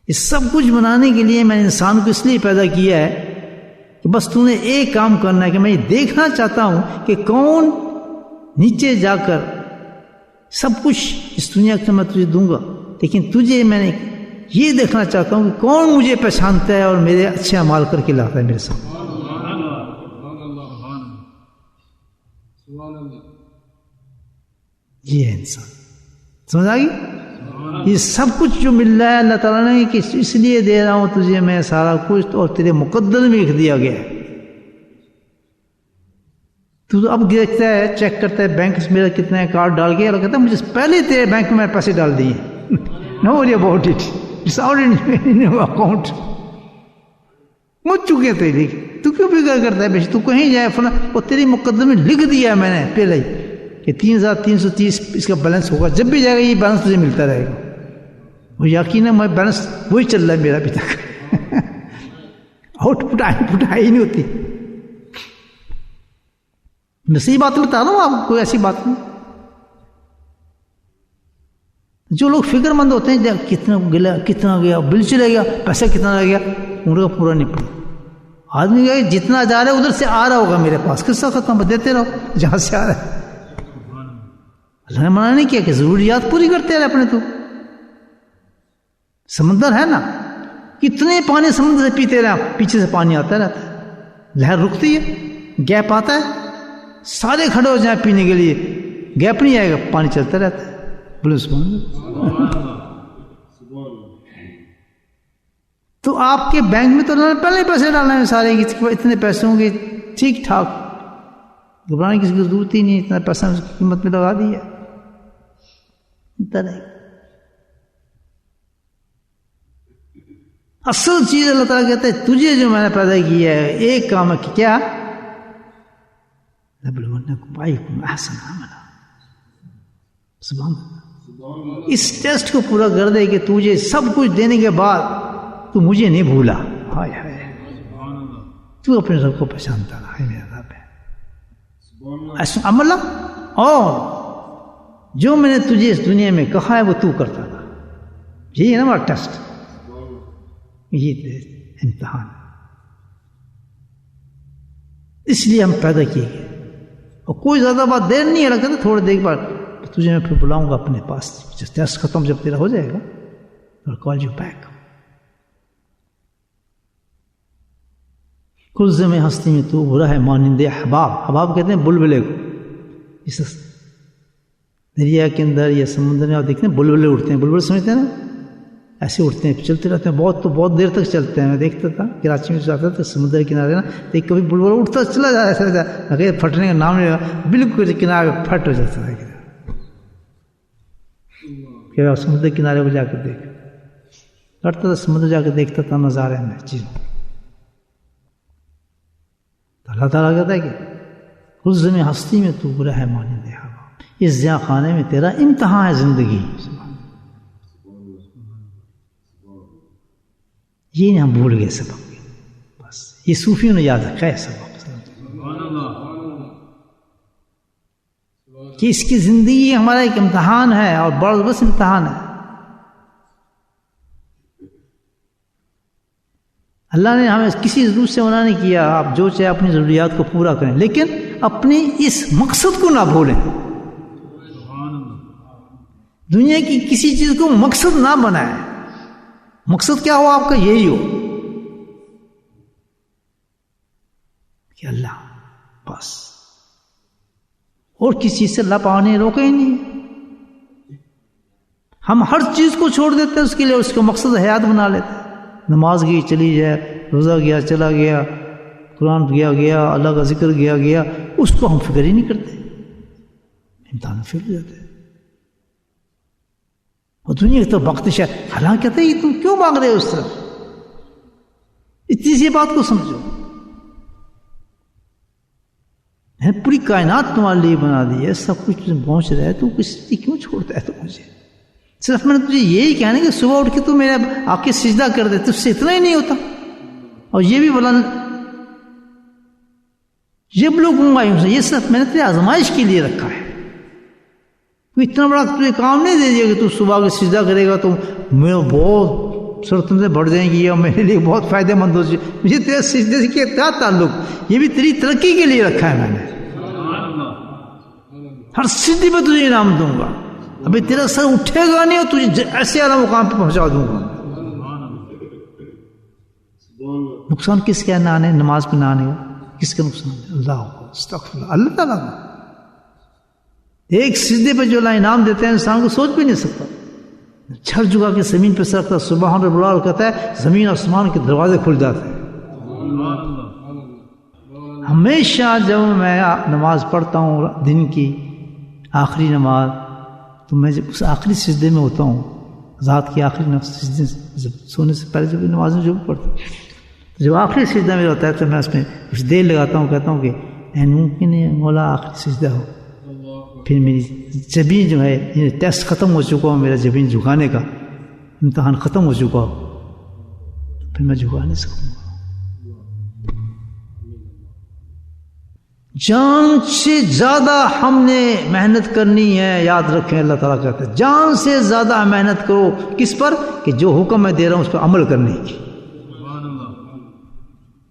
یہ سب کچھ بنانے کے لیے میں نے انسان کو اس لیے پیدا کیا ہے کہ بس تو نے ایک کام کرنا ہے کہ میں یہ دیکھنا چاہتا ہوں کہ کون نیچے جا کر سب کچھ اس دنیا کو میں تجھے دوں گا، لیکن تجھے میں نے یہ دیکھنا چاہتا ہوں کہ کون مجھے پہچانتا ہے اور میرے اچھے اعمال کر کے لاتا ہے میرے سامنے۔ یہ ہے انسان، سمجھ آ گئی؟ یہ سب کچھ جو مل رہا ہے اللہ تعالیٰ نے کہ اس لیے دے رہا ہوں تجھے میں سارا کچھ، اور تیرے مقدر میں لکھ دیا گیا ہے۔ تو اب دیکھتا ہے، چیک کرتا ہے بینک سے میرا کتنا کارڈ ڈال گیا، اور کہتا ہے مجھے پہلے تیرے بینک میں پیسے ڈال دیے، no worry about it, it's already in your account, مجھ چکے تھے، تو کیوں فکر کرتا ہے؟ تو کہیں جائے فلاں، وہ تیری مقدر میں لکھ دیا میں نے پہلے ہی کہ 3330 اس کا بیلنس ہوگا، جب بھی جائے گا یہ بیلنس تجھے ملتا رہے گا۔ وہ یقیناً میں بیلنس وہی چل رہا ہے میرا ابھی تک، آؤٹ پٹ آئی نہیں ہوتی۔ میں صحیح بات بتا رہا ہوں آپ کو، کوئی ایسی بات نہیں۔ جو لوگ فکر مند ہوتے ہیں کتنا گیا بل چلے گیا، پیسہ کتنا رہ گیا، ان کا پورا نہیں پڑا۔ آدمی کہ جتنا جا رہا ہے ادھر سے آ رہا ہوگا میرے پاس، قصہ ختم، دیتے رہو جہاں سے آ رہا ہے۔ اللہ نے منع نہیں کیا کہ ضروریات پوری کرتے رہے اپنے۔ تو سمندر ہے نا، کتنے پانی سمندر سے پیتے رہے، پیچھے سے پانی آتا رہتا ہے، لہر رکتی ہے، گیپ آتا ہے، سارے کھڑے ہو جائیں پینے کے لیے، گیپ نہیں آئے گا، پانی چلتا رہتا ہے۔ بولو سبحان اللہ۔ تو آپ کے بینک میں تو پہلے پیسے ڈالنا ہے سارے، اتنے پیسے ہوں گے ٹھیک ٹھاک، گھبرانے کی ضرورت ہی نہیں، اتنا پیسہ اس کی قیمت میں لگا دیا۔ اصل چیز اللہ تعالیٰ کہتا ہے تجھے جو میں نے پیدا کیا ہے ایک کام ہے کہ کیا؟ لَبْلُوَنَّكُمْ أَيُّكُمْ أَحْسَنُ عَمَلًا۔ سبحان اللہ، اس ٹیسٹ کو پورا کر دے کہ تجھے سب کچھ دینے کے بعد تو مجھے نہیں بھولا، ہائے ہائے، تو اپنے رب کو پہچانتا رہا ہے، میرا رب ہے احسن عملہ، اور جو میں نے تجھے اس دنیا میں کہا ہے وہ تو کرتا تھا۔ یہی ہے نا ہمارا ٹیسٹ، یہ امتحان، اس لیے ہم پیدا کیے گئے۔ اور کوئی زیادہ بات دیر نہیں ہے، لگتا تھا تھوڑی دیر بعد تجھے میں پھر بلاؤں گا اپنے پاس، ٹیسٹ ختم جب تیرا ہو جائے گا اور کال یو بیک۔ کل میں ہستی میں تو برا ہے مانند احباب، احباب کہتے ہیں بلبلے کو، اس دریا کے اندر یا سمندر میں آپ دیکھتے ہیں بلبلے اٹھتے ہیں، بلبلے سمجھتے ہیں نا، ایسے اٹھتے ہیں، چلتے رہتے ہیں، بہت دیر تک چلتے ہیں۔ میں دیکھتا تھا کراچی میں جاتا تھا سمندر کنارے نا، تو کبھی بلبل اٹھتا چلا جاتا تھا، پھٹنے کا نام نہیں، بالکل کنارے پھٹ ہو جاتا تھا۔ کہ سمندر کنارے کو جا کر دیکھ کرتا تھا، سمندر جا کے دیکھتا تھا نظارے میں چیز۔ اللہ تعالیٰ کہتا ہے کہ خود میں ہستی میں تو برا ہے مانند احباب، اس زیاں خانے میں تیرا امتحان ہے زندگی۔ یہ نہیں ہم بھول گئے سبق، بس یہ صوفیوں نے یاد رکھا ہے سبق کہ اس کی زندگی ہمارا ایک امتحان ہے، اور بس امتحان ہے۔ اللہ نے ہمیں کسی ضرورت سے منع نہیں کیا، آپ جو چاہے اپنی ضروریات کو پورا کریں، لیکن اپنے اس مقصد کو نہ بھولیں۔ دنیا کی کسی چیز کو مقصد نہ بنائیں۔ مقصد کیا ہو آپ کا؟ یہی ہو کہ اللہ، بس، اور کسی چیز سے اللہ پانے روکے ہی نہیں۔ ہم ہر چیز کو چھوڑ دیتے ہیں اس کے لیے، اس کو مقصد حیات بنا لیتے ہیں۔ نماز گئی چلی جائے، روزہ گیا چلا گیا، قرآن گیا، اللہ کا ذکر گیا، اس کو ہم فکر ہی نہیں کرتے، امتحان فیل ہو جاتے ہیں۔ اور دنیا کی تو بخشش ہے، حالانکہ کہتے ہیں تم کیوں مانگ رہے ہو اس طرف؟ اتنی سی بات کو سمجھو، میں نے پوری کائنات تمہارے لیے بنا دی ہے، سب کچھ تمہیں پہنچ رہا ہے، تو کس لیے کیوں چھوڑتا ہے تو مجھے؟ صرف میں نے تجھے یہی کہنا کہ صبح اٹھ کے تو میرے آ کے سجدہ کر دے، تجھ سے اتنا ہی نہیں ہوتا؟ اور یہ بھی بولا یبلوکم یہ صرف میں نے تیری آزمائش کے لیے رکھا ہے، کوئی اتنا بڑا تجھے کام نہیں دے دیا کہ تو صبح کے سجدہ کرے گا تو میں بہت صورتوں سے بڑھ جائیں گی اور میرے لیے بہت فائدہ مند ہو جائے. مجھے تیرے سجدے سے کیا تعلق؟ یہ بھی تیری ترقی کے لیے رکھا ہے میں نے. ہر سجدے پہ تجھے انعام دوں گا. ابھی تیرا سر اٹھے گا نہیں اور تجھے ایسے اعلیٰ مقام پہ پہنچا دوں گا. نقصان کس کے نہ آنے؟ نماز پہ نہ آنے گا. کس کا نقصان ہے؟ اللہ کو. استغفر اللہ. اللہ تعالیٰ کو ایک سجدے پہ جو اللہ انعام دیتے ہیں انسان کو سوچ بھی نہیں سکتا. چھر جگا کے زمین پہ سرکتا سبحان رب العال کہتا ہے, زمین آسمان کے دروازے کھل جاتے ہیں. ہمیشہ جب میں نماز پڑھتا ہوں دن کی آخری نماز, تو میں جب اس آخری سجدے میں ہوتا ہوں, ذات کی آخری سجدے جب سونے سے پہلے جب نمازیں جو پڑھتا ہوں, جب آخری سجدہ میرا ہوتا ہے تو میں اس میں کچھ دیر لگاتا ہوں, کہتا ہوں کہ ممکن ہے مولا آخری سجدہ ہو. پھر میری زبین جو ہے ٹیسٹ ختم ہو چکا ہو, میرا زبین جھکانے کا امتحان ختم ہو چکا ہو, پھر میں جھکا نہیں سکوں گا. جان سے زیادہ ہم نے محنت کرنی ہے. یاد رکھیں اللہ تعالیٰ کہتا ہے جان سے زیادہ محنت کرو. کس پر؟ کہ جو حکم میں دے رہا ہوں اس پر عمل کرنے کی.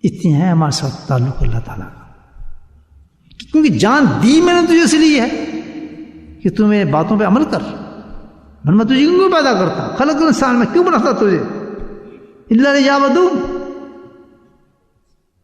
اتنی ہے ہمارے ساتھ تعلق اللہ تعالیٰ کا, کیونکہ جان دی میں نے تجھے اس لیے ہے کہ تو میرے باتوں پہ عمل کر. میں تجھے کیوں پیدا کرتا؟ خلق الانسان میں کیوں بناتا تجھے؟ الا لیعبدون.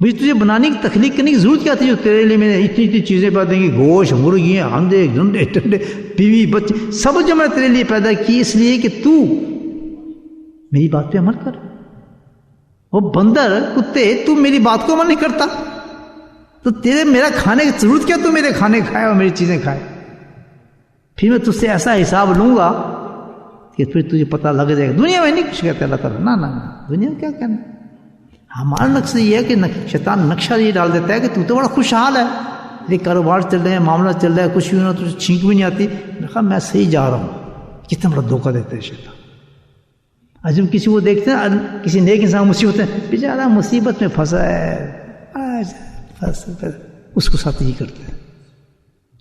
مجھے تجھے بنانے کی تخلیق کرنے کی ضرورت کیا تھی جو تیرے لیے میں نے اتنی چیزیں پیدا کی, گوشت, مرغیاں, انڈے, گنڈے, ٹنڈے, بیوی, بچے, سب جو میں نے تیرے لیے پیدا کی اس لیے کہ تو میری بات پہ عمل کر. وہ بندر, کتے, تو میری بات کو عمل نہیں کرتا تو تیرے میرا کھانے کی ضرورت کیا؟ تو میرے کھانے کھائے اور میری چیزیں کھائے. پھر میں تجھ سے ایسا حساب لوں گا کہ پھر تجھے پتہ لگ جائے گا. دنیا میں نہیں کچھ کہتے اللہ تعالیٰ, نہ دنیا میں کیا کہنا. ہمارا نقص یہ ہے کہ شیطان نقشہ یہ ڈال دیتا ہے کہ تو بڑا خوشحال ہے, یہ کاروبار چل رہے ہیں, معاملہ چل رہا ہے, کچھ بھی نہ تجھے چھینک بھی نہیں آتی. میں کہا میں صحیح جا رہا ہوں. کتنا بڑا دھوکہ دیتا ہے شیطان. جب کسی کو دیکھتے ہیں کسی نیک انسان مصیبت میں, بیچارہ مصیبت میں پھنسا ہے, اس کو ساتھ ہی کرتے ہیں.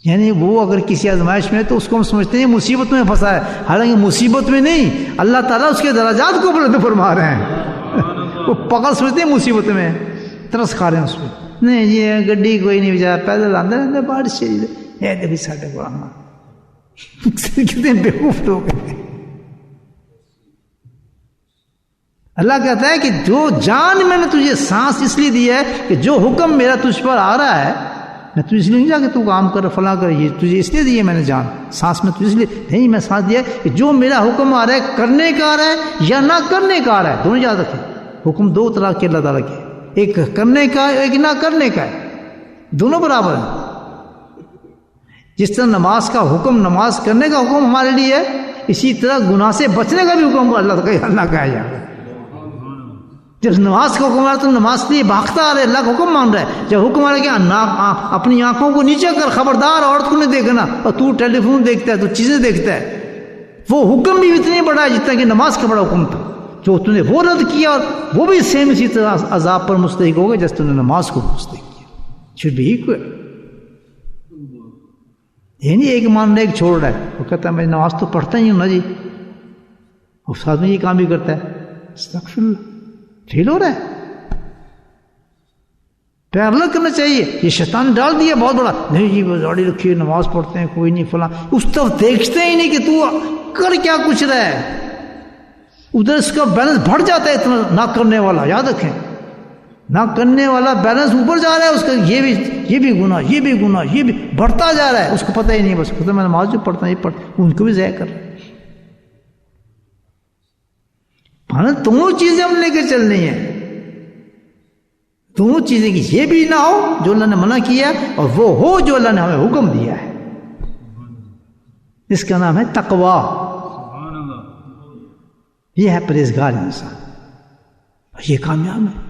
یعنی وہ اگر کسی آزمائش میں تو اس کو ہم سمجھتے ہیں مصیبت میں پھنسا ہے, حالانکہ مصیبت میں نہیں, اللہ تعالیٰ اس کے درجات کو بلند فرما رہے ہیں. وہ پکڑ سمجھتے ہیں مصیبت میں, ترس کھا رہے ہیں اس پہ. نہیں یہ گڈی کوئی نہیں, بیچارہ پیدل آندر رہتا بارش چلی جائے. دیکھیے ساڈے کو آنا کتنے بیوقوف لوگ ہیں. اللہ کہتا ہے کہ جو جان میں نے تجھے سانس اس لیے دی ہے کہ جو حکم میرا تجھ پر آ رہا ہے, میں تجھے اس لیے نہیں جا کہ تو کام کر فلاں کر, یہ تجھے اس لیے دی ہے میں نے جان. سانس میں تجھے اس لیے نہیں, میں سانس دیا کہ جو میرا حکم آ رہا ہے کرنے کا آ رہا ہے یا نہ کرنے کا آ رہا ہے. دونوں یاد رکھیں, حکم دو طرح کے اللہ تعالیٰ کے, ایک کرنے کا ہے, ایک نہ کرنے کا ہے. دونوں برابر ہیں. جس طرح نماز کا حکم نماز کرنے کا حکم ہمارے لیے ہے, اسی طرح گناہ سے بچنے کا بھی حکم اللہ کا ہے. جب نماز کا حکم آ رہا ہے تو نماز کے لیے بھاگتا آ رہا ہے, اللہ کا حکم مان رہا ہے. جب حکم آ رہا ہے کہ اپنی آنکھوں کو نیچے کر, خبردار عورت کو نہیں دیکھنا, اور تو ٹیلی فون دیکھتا ہے, تو چیزیں دیکھتا ہے. وہ حکم بھی اتنے بڑا ہے جتنا کہ نماز کا بڑا حکم تھا. جو تم نے وہ رد کیا, اور وہ بھی سیم اسی طرح عذاب پر مستحق ہو گئے جیسے تم نے نماز کو مستحق کیا. Should be equal. یہ نہیں ایک مان رہا ہے ایک چھوڑ رہا ہے. وہ کہتا ہے میں نماز تو پڑھتا ہی ہوں نا جی, اور ساتھ میں یہ کام بھی کرتا ہے. استغفر اللہ, فیل ہو رہا ہے. پیار نہ کرنا چاہیے. یہ شیطان ڈال دیا بہت بڑا, نہیں جی وہ داڑھی رکھی نماز پڑھتے ہیں, کوئی نہیں فلاں. اس طرف دیکھتے ہی نہیں کہ تو کر کیا کچھ رہا ہے. ادھر اس کا بیلنس بڑھ جاتا ہے اتنا. نہ کرنے والا, یاد رکھیں, نہ کرنے والا بیلنس اوپر جا رہا ہے اس کا, یہ بھی گناہ, یہ بھی گناہ, یہ بھی بڑھتا جا رہا ہے. اس کو پتہ ہی نہیں, بس پتہ میں نماز جو پڑھتا ہوں یہ پڑھتا, ان کو بھی ضائع کر رہا ہے. دونوں چیزیں ہم لے کے چلنی ہیں. دونوں چیزیں کی, یہ بھی نہ ہو جو اللہ نے منع کیا, اور وہ ہو جو اللہ نے ہمیں حکم دیا ہے. اس کا نام ہے تقوی. یہ ہے پرہیزگار انسان, اور یہ کامیاب ہے.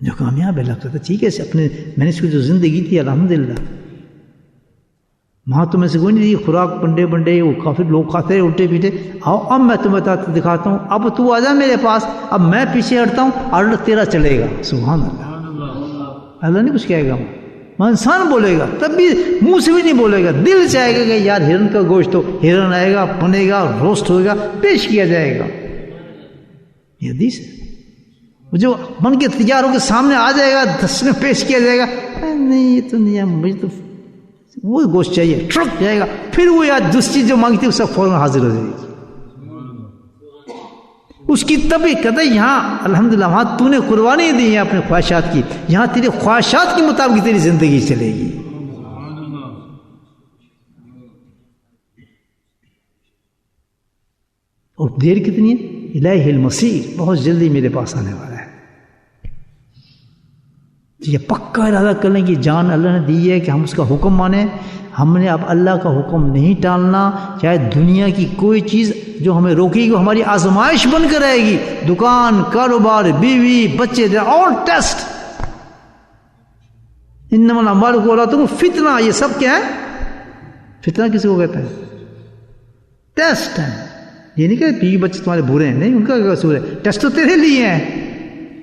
جو کامیاب ہے اللہ کہتا ہے ٹھیک ہے, اپنے میں نے اس کی جو زندگی تھی الحمدللہ, وہاں تو میں سے کوئی نہیں دی خوراک, بنڈے وہ کافی لوگ کھاتے رہے الٹے پیٹے. آؤ اب میں تمہیں دکھاتا ہوں, اب تو آ جا میرے پاس, اب میں پیچھے ہٹتا ہوں اور تیرا چلے گا. سبحان اللہ. اللہ نہیں کچھ کہے گا, انسان بولے گا تب بھی منہ سے بھی نہیں بولے گا، دل چاہے گا کہ یار ہرن کا گوشت ہو، ہرن آئے گا، بنے گا، روسٹ ہوگا، پیش کیا جائے گا. یہ حدیث ہے، جو بن کے تیار ہو کے سامنے آ جائے گا، دس میں پیش کیا جائے گا، نہیں یہ تو نہیں ہے، مجھے تو وہ گوشت چاہیے، ٹرک جائے گا، پھر وہ یار جس چیز جو مانگتی ہے اس کا فوراً حاضر ہو جائے گی. اس کی تبھی کہتا ہے یہاں الحمدللہ وہاں تو نے قربانی دی ہے اپنے خواہشات کی، یہاں تیرے خواہشات کے مطابق تیری زندگی چلے گی. اور دیر کتنی ہے؟ الہ المصیر، بہت جلدی میرے پاس آنے والا ہے. تو یہ پکا ارادہ کر لیں کہ جان اللہ نے دی ہے کہ ہم اس کا حکم مانیں. ہم نے اب اللہ کا حکم نہیں ٹالنا، چاہے دنیا کی کوئی چیز جو ہمیں روکے گی وہ ہماری آزمائش بن کر رہے گی. دکان، کاروبار، بیوی، بچے، اور ٹیسٹ. انما الاعمال والاولاد فتنہ، یہ سب کیا ہے؟ فتنہ کسی کو کہتے ہیں؟ ٹیسٹ ہے. یہ نہیں کہ بیوی بچے تمہارے برے ہیں، نہیں، ان کا کیا قصور ہے؟ ٹیسٹ تو تیرے لیے ہیں.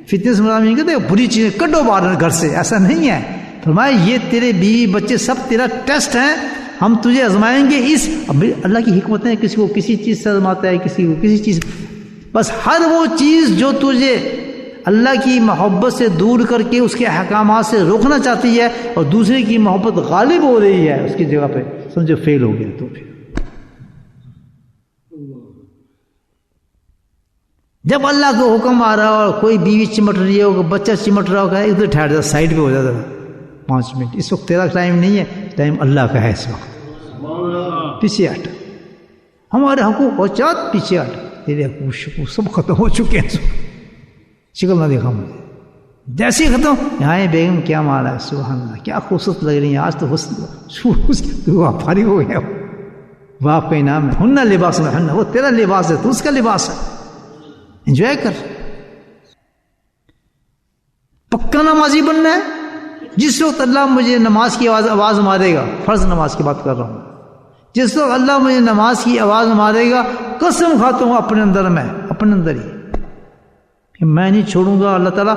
فتنس مراد نہیں کہتے بری چیزیں کڈو باہر گھر سے، ایسا نہیں ہے. فرمایا یہ تیرے بیوی بچے سب تیرا ٹیسٹ ہیں، ہم تجھے آزمائیں گے. اس اللہ کی حکمتیں، کسی کو کسی چیز سے آزماتا ہے، کسی کو کسی چیز. بس ہر وہ چیز جو تجھے اللہ کی محبت سے دور کر کے اس کے احکامات سے روکنا چاہتی ہے اور دوسرے کی محبت غالب ہو رہی ہے، اس کی جگہ پہ سمجھو فیل ہو گیا. تو پھر جب اللہ کا حکم آ رہا ہو، کوئی بیوی چمٹ رہی ہو، بچہ چمٹ رہا ہوگا، ادھر ٹھہر جا، سائڈ پہ ہو جاتا ہے 5 منٹ. اس وقت تیرا ٹائم نہیں ہے، ٹائم اللہ کا ہے. اس وقت پیچھے ہٹ، ہمارے حقوق اور چاہت پیچھے ہٹ، تیرے حقوق سب ختم ہو چکے ہیں. شکل نہ دیکھا مجھے، جیسے ہی ختم، یہاں بیگم کیا مالا ہے، سبحان اللہ کیا خوبصورت لگ رہی ہیں آج تو، حسن فارغ ہو گیا. باپ کا انعام ہے، ہننا لباس میں ہننا، وہ تیرا لباس ہے تو اس کا لباس ہے، انجوائے کر. پکا نمازی بننا ہے. جس وقت اللہ مجھے نماز کی آواز مارے گا، فرض نماز کی بات کر رہا ہوں، جس وقت اللہ مجھے نماز کی آواز مارے گا، قسم کھاتا ہوں اپنے اندر، میں اپنے اندر ہی کہ میں نہیں چھوڑوں گا. اللہ تعالیٰ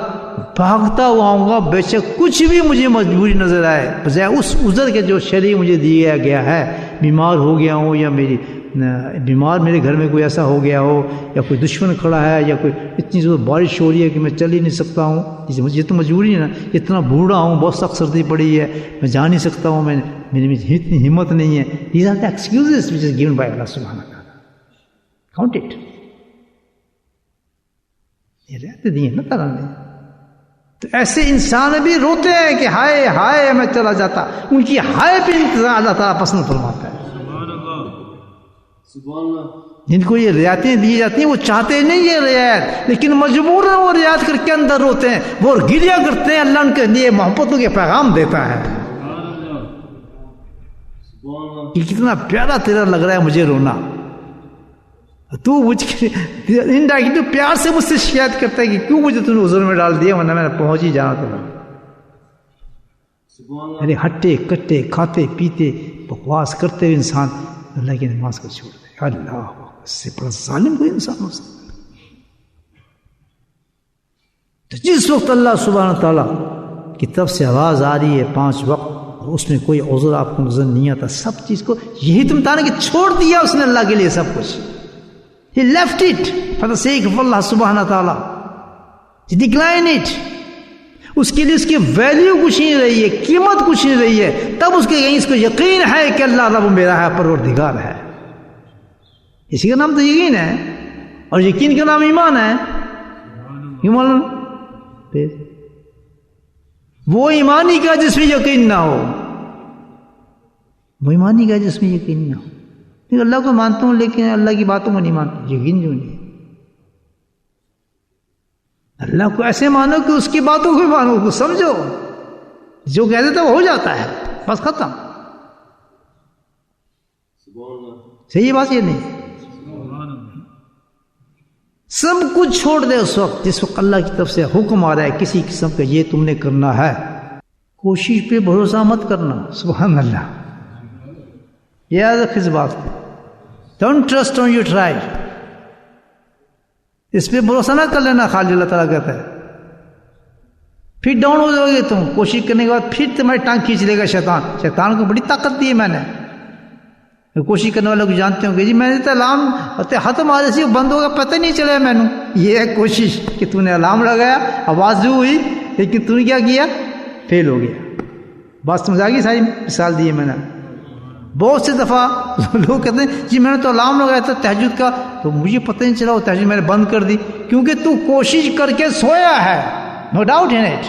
بھاگتا ہوا آؤں گا، بے شک کچھ بھی مجھے مجبوری نظر آئے، بجائے اس عذر کے جو شرعی مجھے دیا گیا ہے. بیمار ہو گیا ہوں، یا بیمار میرے گھر میں کوئی ایسا ہو گیا ہو، یا کوئی دشمن کھڑا ہے، یا کوئی اتنی زور بارش ہو رہی ہے کہ میں چل ہی نہیں سکتا ہوں. مجھے تو مجبوری ہے نا، اتنا بوڑھا ہوں، بہت سخت سردی پڑی ہے، میں جا نہیں سکتا ہوں، میری میں اتنی ہمت نہیں ہے. These are the excuses which is given by Allah subhanahu wa ta'ala. Count it. یہ رہتے دیے نا تعالیٰ نے. تو ایسے انسان بھی روتے ہیں کہ ہائے ہائے میں چلا جاتا، ان کی ہائے پہ انتظار اللہ تعالیٰ پسند فرماتا ہے. جن کو یہ رعایتیں دی جاتی ہیں وہ چاہتے نہیں یہ رعایت، لیکن مجبوراً وہ رعایت کر کے اندر روتے ہیں، وہ گریہ کرتے ہیں. اللہ ان کے لیے محبتوں کے پیغام دیتا ہے کہ کتنا پیارا تیرا لگ رہا ہے مجھے رونا. تو مجھ انڈائریکٹ پیار سے مجھ سے شکایت کرتا ہے کہ کیوں مجھے تم نے عذر میں ڈال دیا، ورنہ میں نے پہنچ ہی جانا تھا. یعنی ہٹے کٹے کھاتے پیتے بکواس کرتے ہوئے انسان اللہ کی نماز کو چھوڑ دے. اللہ اس سے بڑا ظالم کوئی انسان ہو سکتا ہے. تو جس وقت اللہ سبحانہ تعالیٰ کی طرف سے آواز آ رہی ہے 5 وقت، اور اس میں کوئی عذر آپ کو نظر نہیں آتا، سب چیز کو یہی تم بتانا کہ چھوڑ دیا اس نے اللہ کے لیے سب کچھ. He left it for the sake of Allah subhanahu wa ta'ala. He declined it. اس کے لیے اس کی ویلیو کچھ نہیں رہی ہے، قیمت کچھ نہیں رہی ہے. تب اس کے اس کو یقین ہے کہ اللہ رب میرا ہے، پروردگار ہے. اسی کا نام تو یقین ہے، اور یقین کا نام ایمان ہے. ایمان وہ ایمانی کا جس میں یقین نہ ہو، وہ ایمانی کا جس میں یقین نہ ہو. اللہ کو مانتا ہوں لیکن اللہ کی باتوں کو نہیں مانتا، یقین جو نہیں. اللہ کو ایسے مانو کہ اس کی باتوں کو بھی مانو، کو سمجھو، جو کہہ دیتا وہ ہو جاتا ہے، بس ختم. صحیح بات یہ نہیں، سب کچھ چھوڑ دے اس وقت جس وقت اللہ کی طرف سے حکم آ رہا ہے کسی قسم کا یہ تم نے کرنا ہے. کوشش پہ بھروسہ مت کرنا. سبحان اللہ، یہ کس بات ہے؟ Don't trust on your try. اس پہ بھروسہ نہ کر لینا خالی. اللہ تعالیٰ کہتا ہے پھر ڈاؤن ہو جاؤ گے تم. کوشش کرنے کے بعد پھر تمہاری ٹانگ کھینچ لے گا شیطان. شیطان کو بڑی طاقت دی ہے میں نے. کوشش کرنے والوں کو جانتے ہوں گے جی میں نے تو الارم ہاتھ مارے سی بند ہوگا پتہ نہیں چلا میں نے. یہ ہے کوشش کہ تو نے الارم لگایا, آواز جو ہوئی, لیکن تو نے کیا کیا, فیل ہو گیا. بات سمجھ آ گئی, ساری مثال دی ہے میں نے. بہت سے دفعہ لوگ کہتے ہیں جی میں نے تو الارم لگایا تھا تہجد کا, تو مجھے پتہ نہیں چلا وہ تہجد میں نے بند کر دی. کیونکہ تو کوشش کر کے سویا ہے, نو ڈاؤٹ ان اٹ,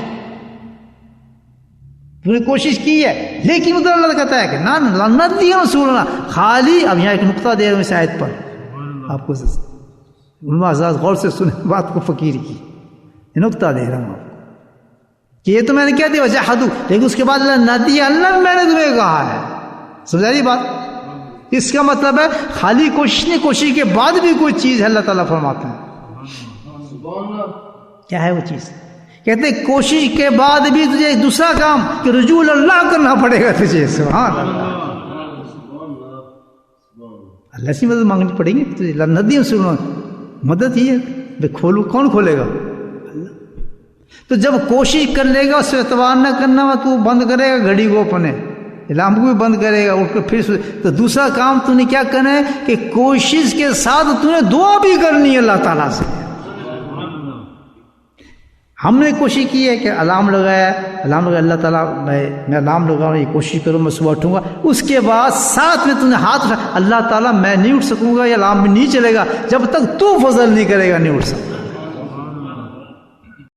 تو نے کوشش کی ہے. لیکن ادھر اللہ کہتا ہے کہ نہ ندیوں سننا خالی. اب یہاں ایک نقطہ دے رہا ہوں اس آیت پر, آپ کو علماء حضرات غور سے سنیں بات کو, فقیر کی نقطہ دے رہا ہوں آپ کو کہ یہ تو میں نے کیا دیا وجحدوا, لیکن اس کے بعد ندی اللہ میں نے تمہیں کہا ہے. سمجھا رہی بات؟ اس کا مطلب ہے خالی کوشش نہیں, کوشش کے بعد بھی کوئی چیز ہے. اللہ تعالیٰ فرماتے ہیں کیا ہے وہ چیز, کہتے ہیں کوشش کے بعد بھی تجھے ایک دوسرا کام کہ رجوع اللہ کرنا پڑے گا تجھے. سبحان اللہ, اللہ سے مدد مانگنی پڑے گی تجھے. ندیوں سے مدد ہی ہے, کھولو کون کھولے گا؟ اللہ. تو جب کوشش کر لے گا, اس سے اعتبار نہ کرنا ہوا, تو بند کرے گا گھڑی کو, اپنے الارم کو بھی بند کرے گا, اٹھ کے پھر. تو دوسرا کام تو نے کیا کرنا ہے کہ کوشش کے ساتھ تو نے دعا بھی کرنی ہے اللہ تعالیٰ سے. ہم نے کوشش کی ہے کہ الارم لگایا, اللہ تعالیٰ میں الارم لگاؤں, یہ کوشش کروں میں صبح اٹھوں گا. اس کے بعد ساتھ میں تو نے ہاتھ اٹھا, اللہ تعالیٰ میں نہیں اٹھ سکوں گا, یہ الارم بھی نہیں چلے گا جب تک تو فضل نہیں کرے گا, نہیں اٹھ سکتا.